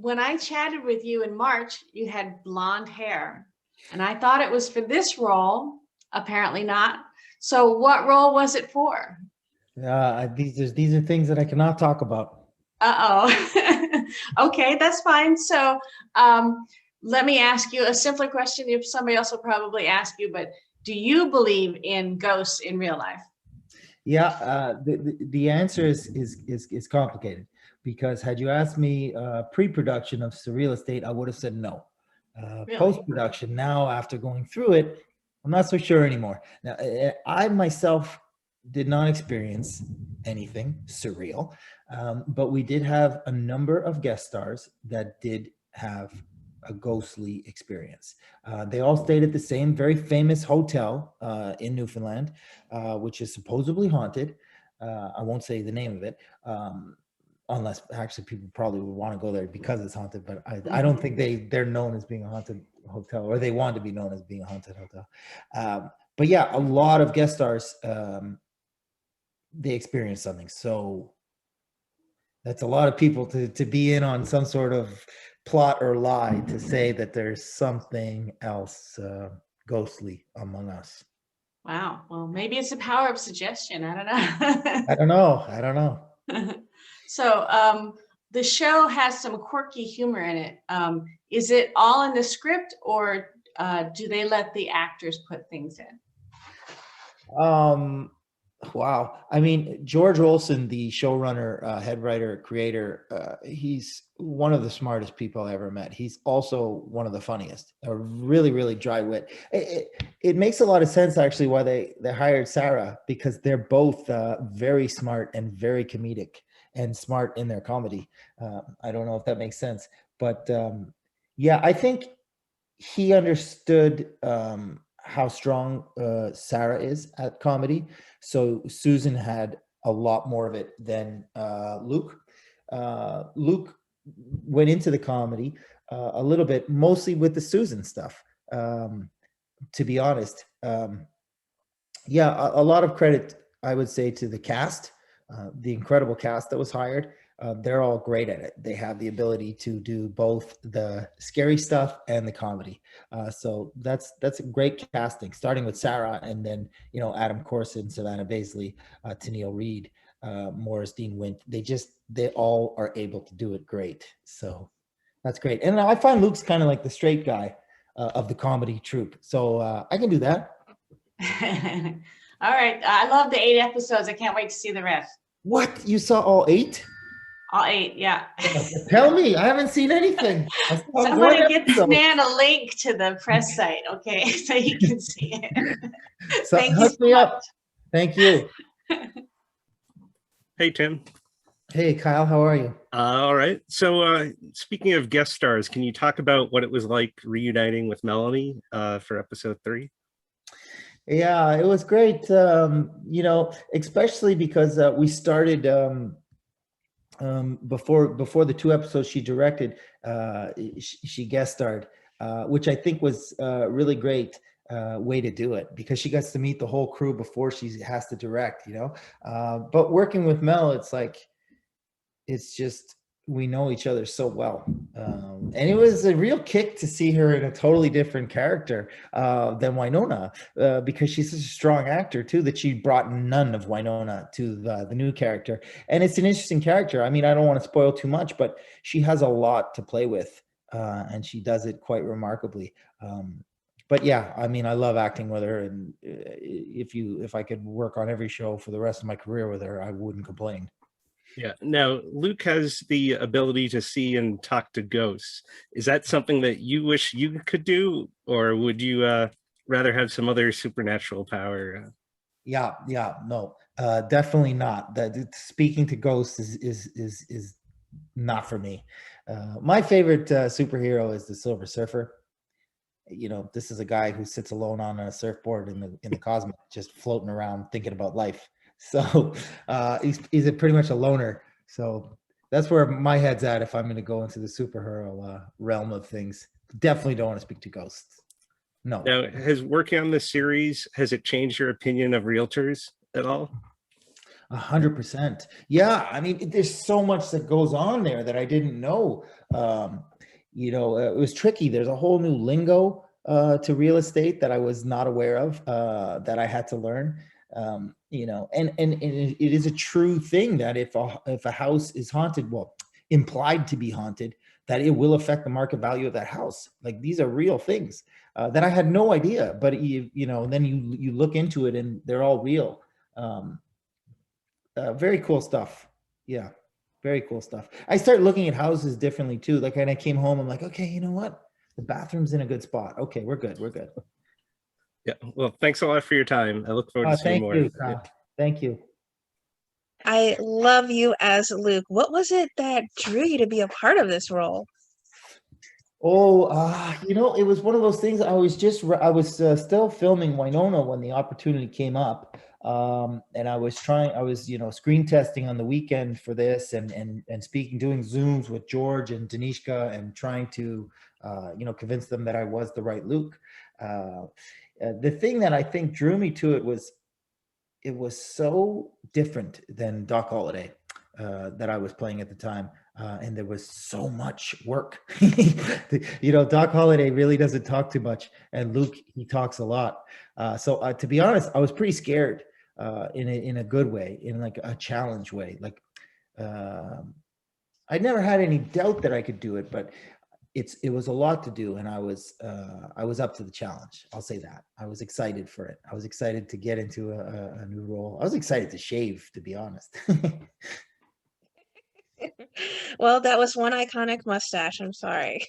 when I chatted with you in March, you had blonde hair, and I thought it was for this role. Apparently not. So what role was it for? These are things that I cannot talk about. Uh-oh. Okay, that's fine. So let me ask you a simpler question. If somebody else will probably ask you, but do you believe in ghosts in real life? Yeah, the answer is complicated, because had you asked me pre-production of Surreal Estate, I would have said no. Really? Post-production, now after going through it, I'm not so sure anymore. Now, I myself did not experience anything surreal, but we did have a number of guest stars that did have a ghostly experience. They all stayed at the same very famous hotel in Newfoundland, which is supposedly haunted. I won't say the name of it, unless actually people probably would want to go there because it's haunted, but I don't think they're known as being a haunted hotel, or they want to be known as being a haunted hotel. But yeah, a lot of guest stars, they experienced something. So that's a lot of people to be in on some sort of plot or lie to say that there's something else ghostly among us. Wow. Well, maybe it's the power of suggestion. I don't know. I don't know. I don't know. So the show has some quirky humor in it. Is it all in the script, or do they let the actors put things in? Wow. I mean, George Olson, the showrunner, head writer, creator, he's one of the smartest people I ever met. He's also one of the funniest, a really, really dry wit. It makes a lot of sense, actually, why they hired Sarah, because they're both very smart and very comedic and smart in their comedy. I don't know if that makes sense, but yeah, I think he understood how strong Sarah is at comedy. So Susan had a lot more of it than Luke. Luke went into the comedy a little bit, mostly with the Susan stuff, to be honest. Yeah, a lot of credit, I would say, to the cast, the incredible cast that was hired. They're all great at it. They have the ability to do both the scary stuff and the comedy. So that's a great casting, starting with Sarah, and then, you know, Adam Corson, Savannah Baisley, Tennille Reed, Morris Dean Wint. They all are able to do it great. So that's great. And I find Luke's kind of like the straight guy of the comedy troupe. So I can do that. All right. I love the 8 episodes. I can't wait to see the rest. What? You saw all 8? All 8, yeah. Tell me, I haven't seen anything. Somebody get this man a link to the press site, okay, so he can see it. So Thank hook you me so up. much. Thank you. Hey, Tim. Hey, Kyle, how are you? All right. So speaking of guest stars, can you talk about what it was like reuniting with Melanie for episode 3? Yeah, it was great. You know, especially because we started before the 2 episodes she directed, she guest starred, which I think was really great way to do it, because she gets to meet the whole crew before she has to direct, you know. But working with Mel, it's like, it's just, we know each other so well, and it was a real kick to see her in a totally different character than Winona, because she's such a strong actor too, that she brought none of Winona to the new character. And it's an interesting character. I mean, I don't want to spoil too much, but she has a lot to play with, and she does it quite remarkably. But yeah, I mean, I love acting with her, and if I could work on every show for the rest of my career with her, I wouldn't complain. Yeah. Now, Luke has the ability to see and talk to ghosts. Is that something that you wish you could do, or would you rather have some other supernatural power? Yeah, no, definitely not. That speaking to ghosts is not for me. My favorite superhero is the Silver Surfer. You know, this is a guy who sits alone on a surfboard in the cosmos, just floating around thinking about life. So he's pretty much a loner. So that's where my head's at if I'm going to go into the superhero realm of things. Definitely don't want to speak to ghosts. No. Now, has working on this series, has it changed your opinion of realtors at all? 100%. Yeah, I mean, there's so much that goes on there that I didn't know. It was tricky. There's a whole new lingo to real estate that I was not aware of, that I had to learn. And it is a true thing that if a house is haunted, well, implied to be haunted, that it will affect the market value of that house. Like, these are real things that I had no idea. But then you look into it, and they're all real. Very cool stuff. Yeah, very cool stuff. I started looking at houses differently too. Like, when I came home, I'm like, okay, you know what? The bathroom's in a good spot. Okay, we're good. We're good. Yeah. Well, thanks a lot for your time. I look forward to seeing Thank more. you, Yeah. Kyle. Thank you. I love you as Luke. What was it that drew you to be a part of this role? Oh, it was one of those things. I was still filming Winona when the opportunity came up. And I was screen testing on the weekend for this, and doing Zooms with George and Danishka, and trying to, convince them that I was the right Luke. The thing that I think drew me to it was so different than Doc Holliday that I was playing at the time. And there was so much work. Doc Holliday really doesn't talk too much, and Luke, he talks a lot. So to be honest, I was pretty scared in a good way, in like a challenge way. Like, I never had any doubt that I could do it, but it was a lot to do, and I was up to the challenge. I'll say that. I was excited for it. I was excited to get into a new role. I was excited to shave, to be honest. Well, that was one iconic mustache. I'm sorry.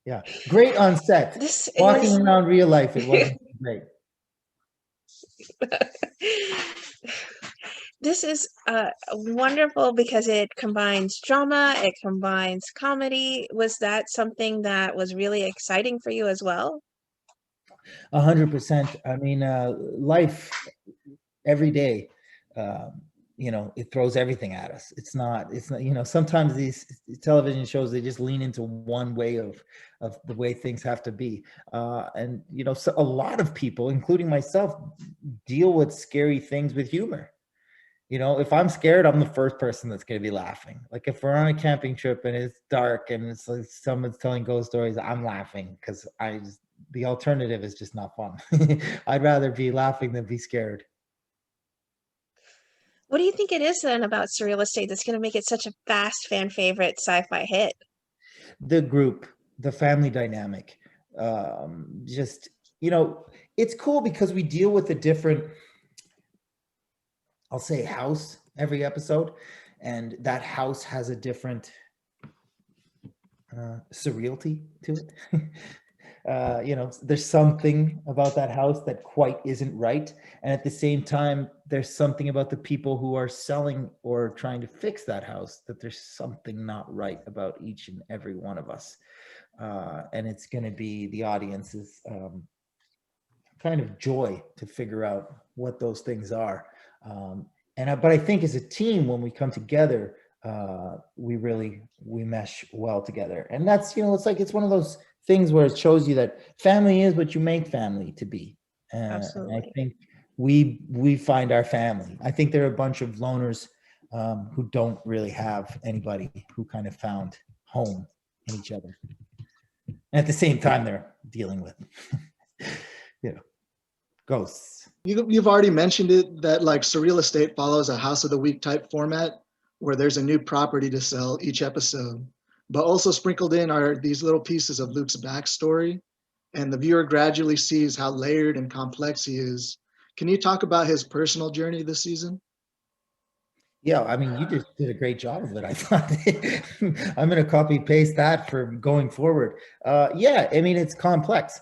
Yeah. Great on set. Walking around real life, it wasn't great. This is wonderful because it combines drama, it combines comedy. Was that something that was really exciting for you as well? 100%. I mean, life every day, it throws everything at us. It's not, sometimes these television shows, they just lean into one way of the way things have to be. So a lot of people, including myself, deal with scary things with humor. If I'm scared, I'm the first person that's going to be laughing. Like, if we're on a camping trip and it's dark and it's like someone's telling ghost stories, I'm laughing, because the alternative is just not fun. I'd rather be laughing than be scared. What do you think it is then about Surreal Estate that's going to make it such a fast fan favorite sci-fi hit? The group, the family dynamic, it's cool because we deal with a different, I'll say, house every episode, and that house has a different surrealty to it. There's something about that house that quite isn't right, and at the same time, there's something about the people who are selling or trying to fix that house that there's something not right about each and every one of us. And it's going to be the audience's kind of joy to figure out what those things are. But I think as a team, when we come together, we mesh well together. And that's, it's one of those things where it shows you that family is what you make family to be. Absolutely. And I think we find our family. I think there are a bunch of loners who don't really have anybody who kind of found home in each other. And at the same time, they're dealing with, ghosts. You've already mentioned it, that like Surreal Estate follows a House of the Week type format where there's a new property to sell each episode, but also sprinkled in are these little pieces of Luke's backstory, and the viewer gradually sees how layered and complex he is. Can you talk about his personal journey this season? Yeah, I mean, you just did a great job of it, I thought. I'm going to copy paste that for going forward. Yeah, I mean, it's complex.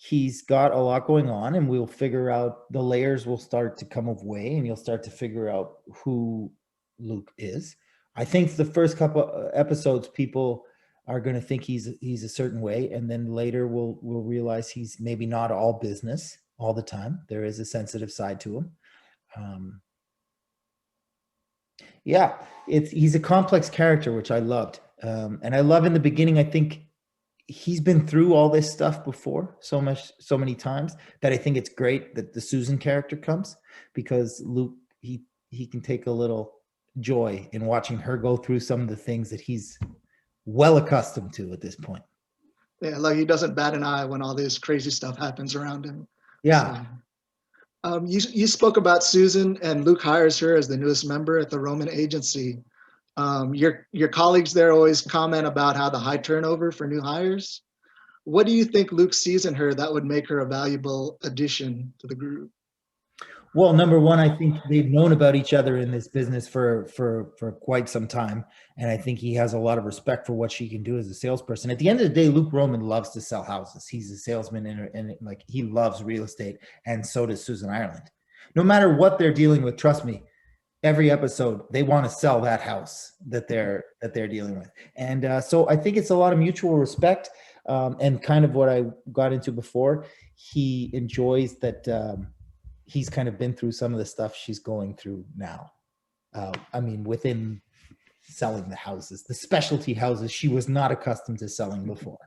He's got a lot going on, and we'll figure out, the layers will start to come away, and you'll start to figure out who Luke is. I think the first couple episodes, people are going to think he's a certain way, and then later we'll realize he's maybe not all business all the time. There is a sensitive side to him. Yeah, he's a complex character, which I loved. And I love, in the beginning, I think he's been through all this stuff before so many times that I think it's great that the Susan character comes, because Luke, he can take a little joy in watching her go through some of the things that he's well accustomed to at this point. Yeah, like he doesn't bat an eye when all this crazy stuff happens around him. Yeah. So, you spoke about Susan, and Luke hires her as the newest member at the Roman agency. Your colleagues there always comment about how the high turnover for new hires. What do you think Luke sees in her that would make her a valuable addition to the group? Well, number one, I think they've known about each other in this business for quite some time. And I think he has a lot of respect for what she can do as a salesperson. At the end of the day, Luke Roman loves to sell houses. He's a salesman and like he loves real estate. And so does Susan Ireland. No matter what they're dealing with, trust me, every episode, they want to sell that house that they're dealing with. And so I think it's a lot of mutual respect. And kind of what I got into before, he enjoys that, he's kind of been through some of the stuff she's going through now. I mean, within selling the houses, the specialty houses she was not accustomed to selling before.